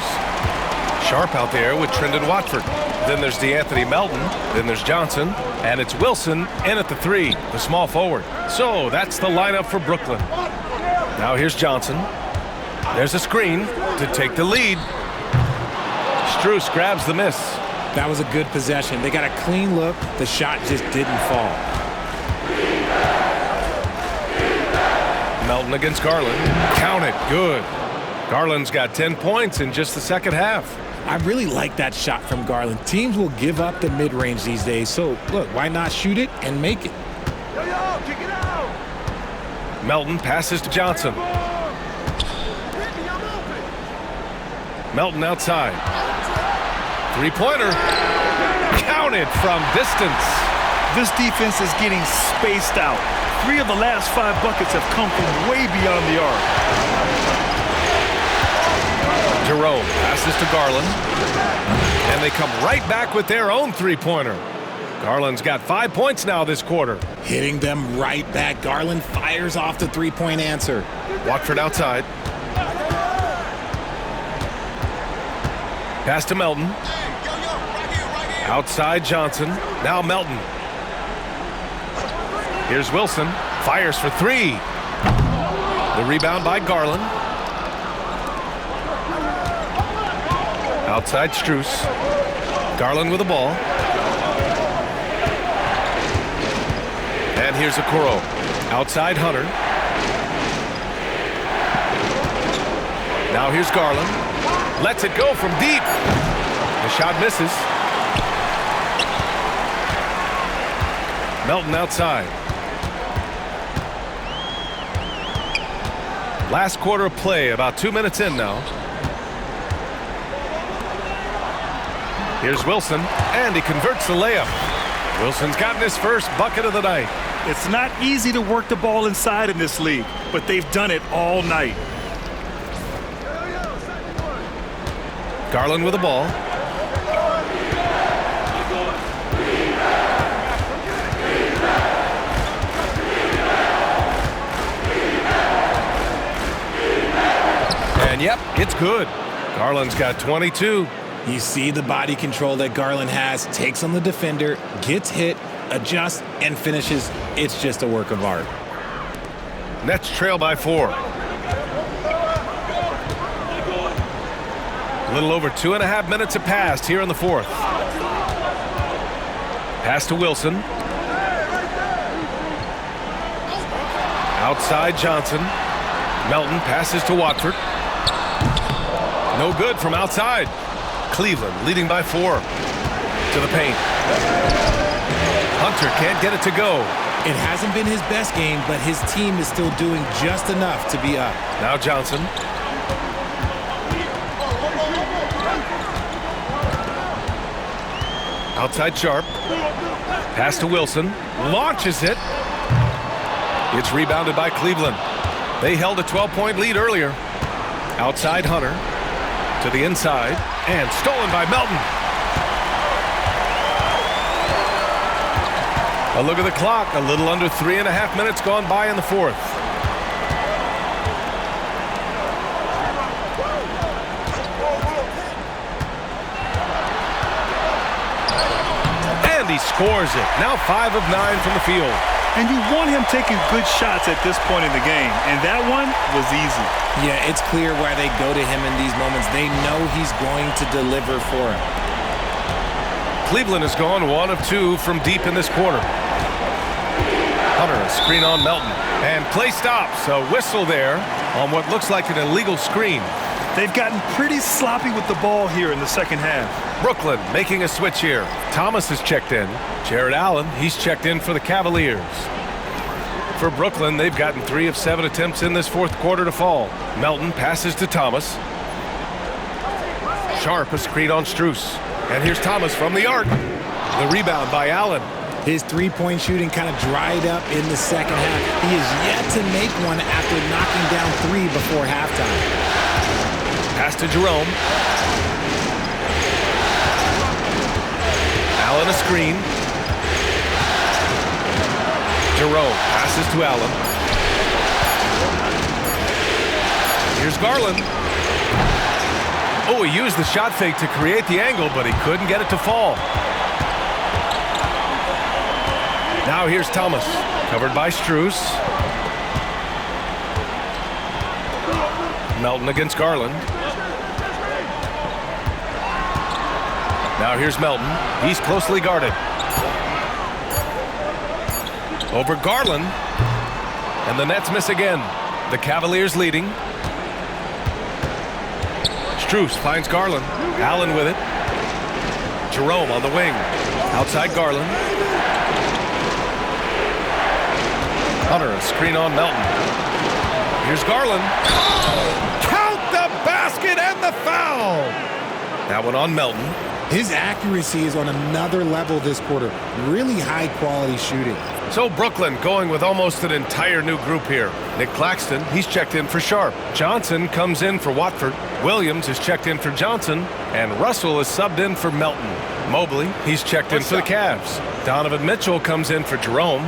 Sharp out there with Trendon Watford. Then there's DeAnthony Melton. Then there's Johnson. And it's Wilson in at the 3, the small forward. So that's the lineup for Brooklyn. Now here's Johnson. There's a screen to take the lead. Strus grabs the miss. That was a good possession. They got a clean look. The shot just didn't fall. Melton against Garland. Count it. Good. Garland's got 10 points in just the second half. I really like that shot from Garland. Teams will give up the mid-range these days, so look, why not shoot it and make it? Melton passes to Johnson. Melton outside. 3-pointer. Counted from distance. This defense is getting spaced out. 3 of the last 5 buckets have come from way beyond the arc. Jerome passes to Garland. And they come right back with their own three-pointer. Garland's got 5 points now this quarter. Hitting them right back. Garland fires off the three-point answer. Watford outside. Pass to Melton. Outside Johnson. Now Melton. Here's Wilson. Fires for 3. The rebound by Garland. Outside Strus. Garland with the ball. And here's Okoro. Outside Hunter. Now here's Garland. Lets it go from deep. The shot misses. Melton outside. Last quarter of play, about 2 minutes in now. Here's Wilson, and he converts the layup. Wilson's gotten his first bucket of the night. It's not easy to work the ball inside in this league, but they've done it all night. Garland with the ball. And yep, it's good. Garland's got 22. You see the body control that Garland has, takes on the defender, gets hit, adjusts, and finishes. It's just a work of art. Nets trail by 4. A little over 2.5 minutes have passed here in the fourth. Pass to Wilson. Outside Johnson. Melton passes to Watford. No good from outside. Cleveland leading by 4. To the paint. Hunter can't get it to go. It hasn't been his best game, but his team is still doing just enough to be up. Now Johnson. Outside Sharp. Pass to Wilson. Launches it. It's rebounded by Cleveland. They held a 12-point lead earlier. Outside Hunter. To the inside. And stolen by Melton. A look at the clock. A little under 3.5 minutes gone by in the fourth. And he scores it. Now 5 of 9 from the field. And you want him taking good shots at this point in the game. And that one was easy. Yeah, it's clear why they go to him in these moments. They know he's going to deliver for him. Cleveland has gone 1 of 2 from deep in this quarter. Hunter, a screen on Melton. And play stops. A whistle there on what looks like an illegal screen. They've gotten pretty sloppy with the ball here in the second half. Brooklyn making a switch here. Thomas has checked in. Jared Allen, he's checked in for the Cavaliers. For Brooklyn, they've gotten 3 of 7 attempts in this fourth quarter to fall. Melton passes to Thomas. Sharp, a screen on Strus. And here's Thomas from the arc. The rebound by Allen. His three-point shooting kind of dried up in the second half. He is yet to make one after knocking down 3 before halftime. Pass to Jerome. Allen a screen. Jerome passes to Allen. Here's Garland. Oh, he used the shot fake to create the angle, but he couldn't get it to fall. Now here's Thomas, covered by Strus. Melton against Garland. Now here's Melton. He's closely guarded. Over Garland. And the Nets miss again. The Cavaliers leading. Strus finds Garland. Allen with it. Jerome on the wing. Outside Garland. Hunter, a screen on Melton. Here's Garland. Count the basket and the foul. That one on Melton. His accuracy is on another level this quarter. Really high-quality shooting. So Brooklyn going with almost an entire new group here. Nick Claxton, he's checked in for Sharp. Johnson comes in for Watford. Williams is checked in for Johnson. And Russell is subbed in for Melton. Mobley, he's checked in for the Cavs. Donovan Mitchell comes in for Jerome.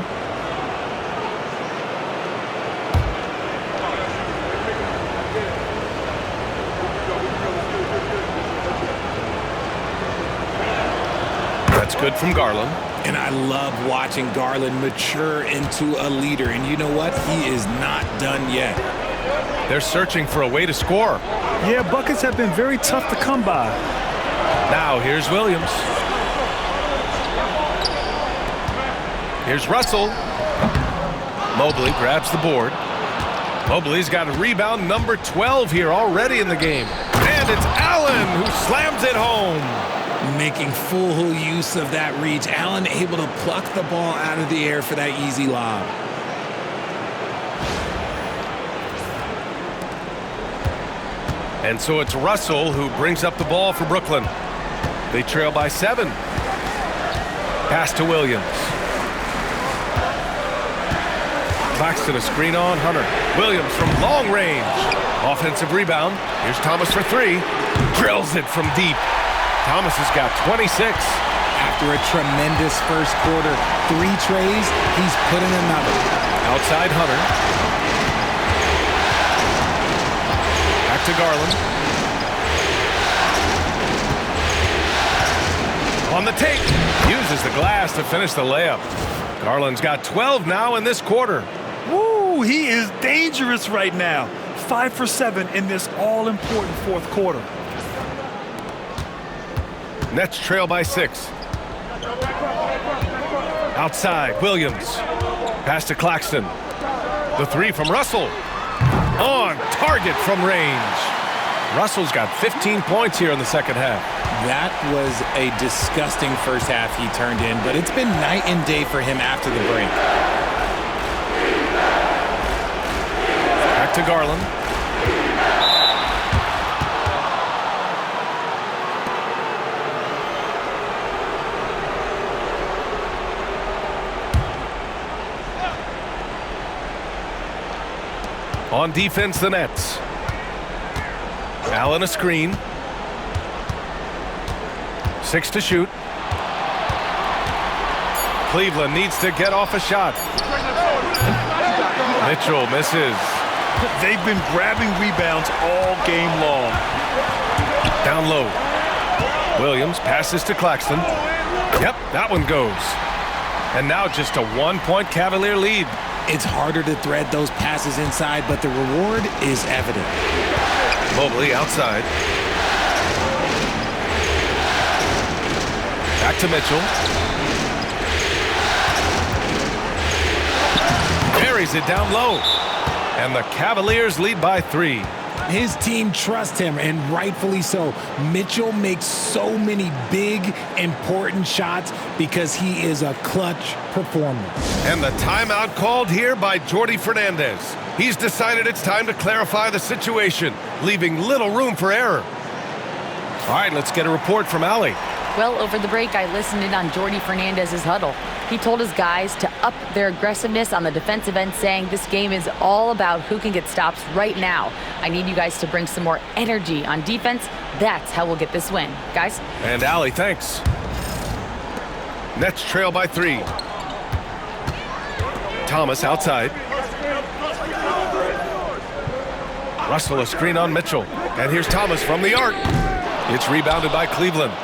That's good from Garland. And I love watching Garland mature into a leader. And you know what? He is not done yet. They're searching for a way to score. Yeah, buckets have been very tough to come by. Now here's Williams. Here's Russell. Mobley grabs the board. Mobley's got a rebound number 12 here already in the game. And it's Allen who slams it home. Making full use of that reach. Allen able to pluck the ball out of the air for that easy lob. And so it's Russell who brings up the ball for Brooklyn. They trail by 7. Pass to Williams. Claxton a screen on Hunter. Williams from long range. Offensive rebound. Here's Thomas for 3. Drills it from deep. Thomas has got 26. After a tremendous first quarter, 3 trays, he's put in another. Outside Hunter. Back to Garland. On the take. Uses the glass to finish the layup. Garland's got 12 now in this quarter. Woo, he is dangerous right now. 5 for 7 in this all-important fourth quarter. Nets trail by 6. Outside, Williams. Pass to Claxton. The 3 from Russell. On target from range. Russell's got 15 points here in the second half. That was a disgusting first half he turned in, but it's been night and day for him after the break. Back to Garland. On defense, the Nets. Allen a screen. 6 to shoot. Cleveland needs to get off a shot. Mitchell misses. They've been grabbing rebounds all game long. Down low. Williams passes to Claxton. Yep, that one goes. And now just a 1-point Cavalier lead. It's harder to thread those passes inside, but the reward is evident. Mobley outside. Back to Mitchell. Carries it down low. And the Cavaliers lead by 3. His team trusts him, and rightfully so. Mitchell makes so many big, important shots because he is a clutch performer. And the timeout called here by Jordi Fernandez. He's decided it's time to clarify the situation, leaving little room for error. All right, let's get a report from Allie. Well, over the break, I listened in on Jordi Fernandez's huddle. He told his guys to up their aggressiveness on the defensive end, saying this game is all about who can get stops right now. I need you guys to bring some more energy on defense. That's how we'll get this win. Guys? And Allie, thanks. Nets trail by 3. Thomas outside. Russell a screen on Mitchell. And here's Thomas from the arc. It's rebounded by Cleveland.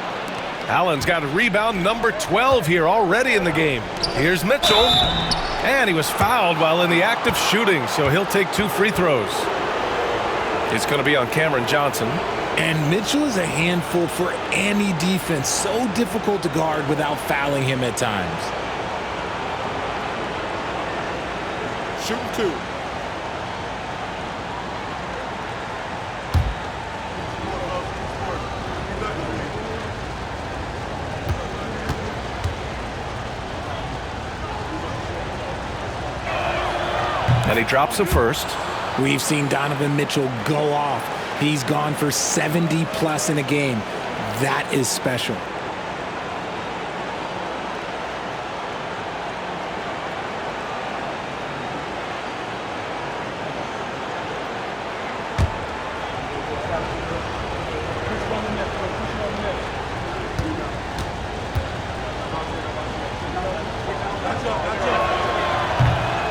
Allen's got a rebound number 12 here already in the game. Here's Mitchell. And he was fouled while in the act of shooting, so he'll take 2 free throws. It's going to be on Cameron Johnson. And Mitchell is a handful for any defense. So difficult to guard without fouling him at times. Shooting 2. And he drops the first. We've seen Donovan Mitchell go off. He's gone for 70+ in a game. That is special.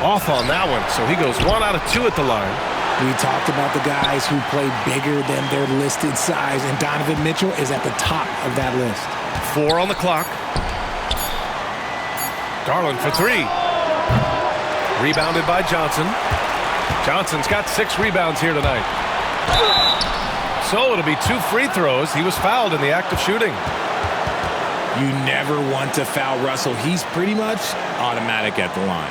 Off on that one, so he goes 1 out of 2 at the line. We talked about the guys who play bigger than their listed size, and Donovan Mitchell is at the top of that list. 4 on the clock. Garland for 3. Rebounded by Johnson. Johnson's got 6 rebounds here tonight. So it'll be 2 free throws. He was fouled in the act of shooting. You never want to foul Russell. He's pretty much automatic at the line.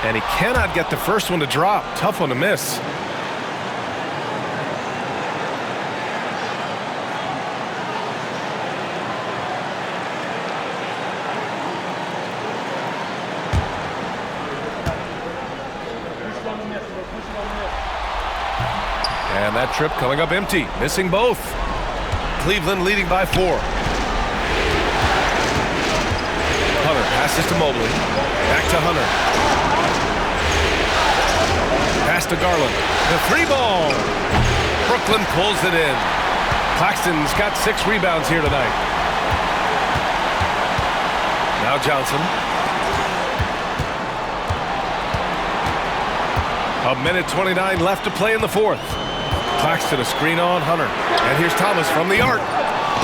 And he cannot get the first one to drop. Tough one to miss. And that trip coming up empty. Missing both. Cleveland leading by 4. Hunter passes to Mobley. Back to Hunter. Pass to Garland. The 3 ball. Brooklyn pulls it in. Claxton's got 6 rebounds here tonight. Now Johnson. A minute 29 left to play in the 4th. Claxton a screen on Hunter. And here's Thomas from the arc.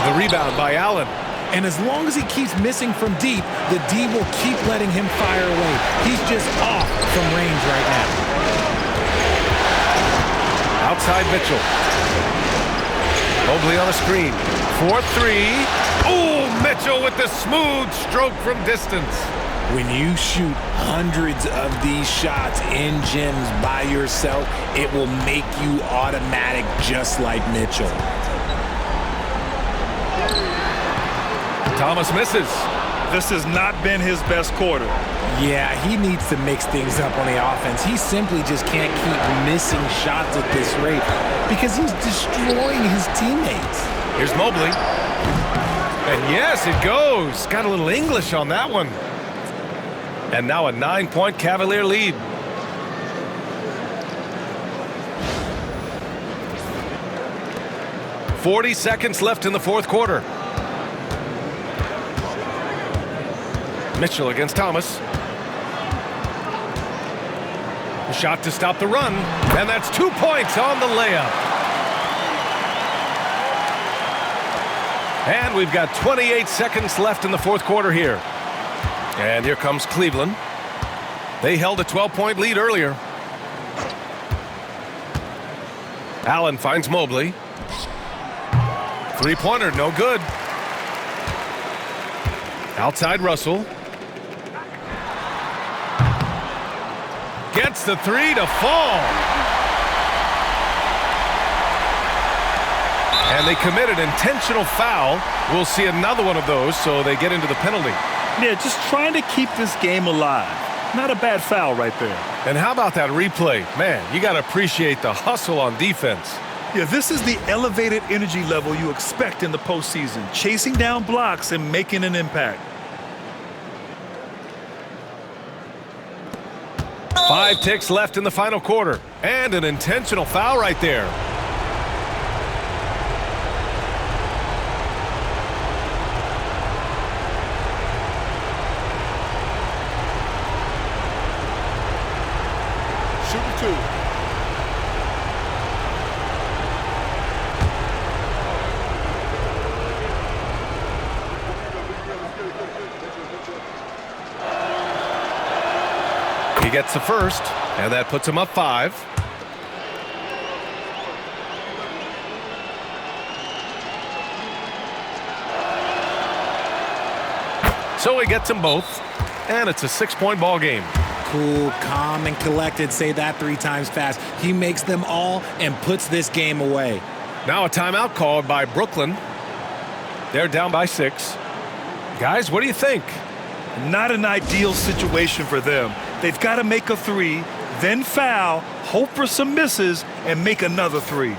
The rebound by Allen. And as long as he keeps missing from deep, the D will keep letting him fire away. He's just off from range right now. Outside Mitchell. Mobley on a screen. 4-3. Oh, Mitchell with the smooth stroke from distance. When you shoot hundreds of these shots in gyms by yourself, it will make you automatic just like Mitchell. Thomas misses. This has not been his best quarter. Yeah, he needs to mix things up on the offense. He simply just can't keep missing shots at this rate because he's destroying his teammates. Here's Mobley. And yes, it goes. Got a little English on that one. And now a 9-point Cavalier lead. "40 seconds left in the 4th quarter. Mitchell against Thomas. A shot to stop the run, and that's 2 points on the layup. And we've got 28 seconds left in the 4th quarter here. And here comes Cleveland. They held a 12-point lead earlier. Allen finds Mobley. 3-pointer, no good. Outside Russell. Gets the 3 to fall. And they committed intentional foul. We'll see another one of those, so they get into the penalty. Yeah, just trying to keep this game alive. Not a bad foul right there. And how about that replay? Man, you got to appreciate the hustle on defense. Yeah, this is the elevated energy level you expect in the postseason. Chasing down blocks and making an impact. 5 ticks left in the final quarter. And an intentional foul right there. Shooting 2. He gets the first, and that puts him up 5. So he gets them both, and it's a 6-point ball game. cool, calm, and collected. Say that 3 times fast. He makes them all and puts this game away. Now a timeout called by Brooklyn. They're down by 6. Guys, what do you think? Not an ideal situation for them. They've got to make a 3, then foul, hope for some misses, and make another 3.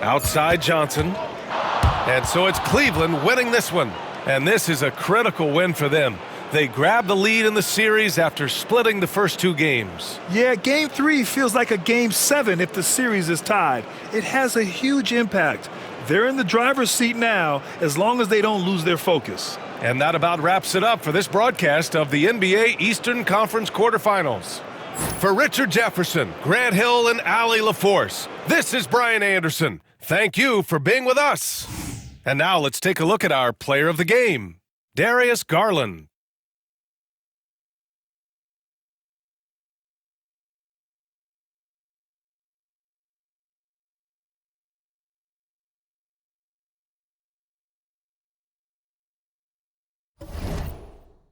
Outside Johnson. And so it's Cleveland winning this one. And this is a critical win for them. They grab the lead in the series after splitting the first 2 games. Yeah, Game 3 feels like a Game 7 if the series is tied. It has a huge impact. They're in the driver's seat now as long as they don't lose their focus. And that about wraps it up for this broadcast of the NBA Eastern Conference Quarterfinals. For Richard Jefferson, Grant Hill, and Allie LaForce, this is Brian Anderson. Thank you for being with us. And now let's take a look at our player of the game, Darius Garland.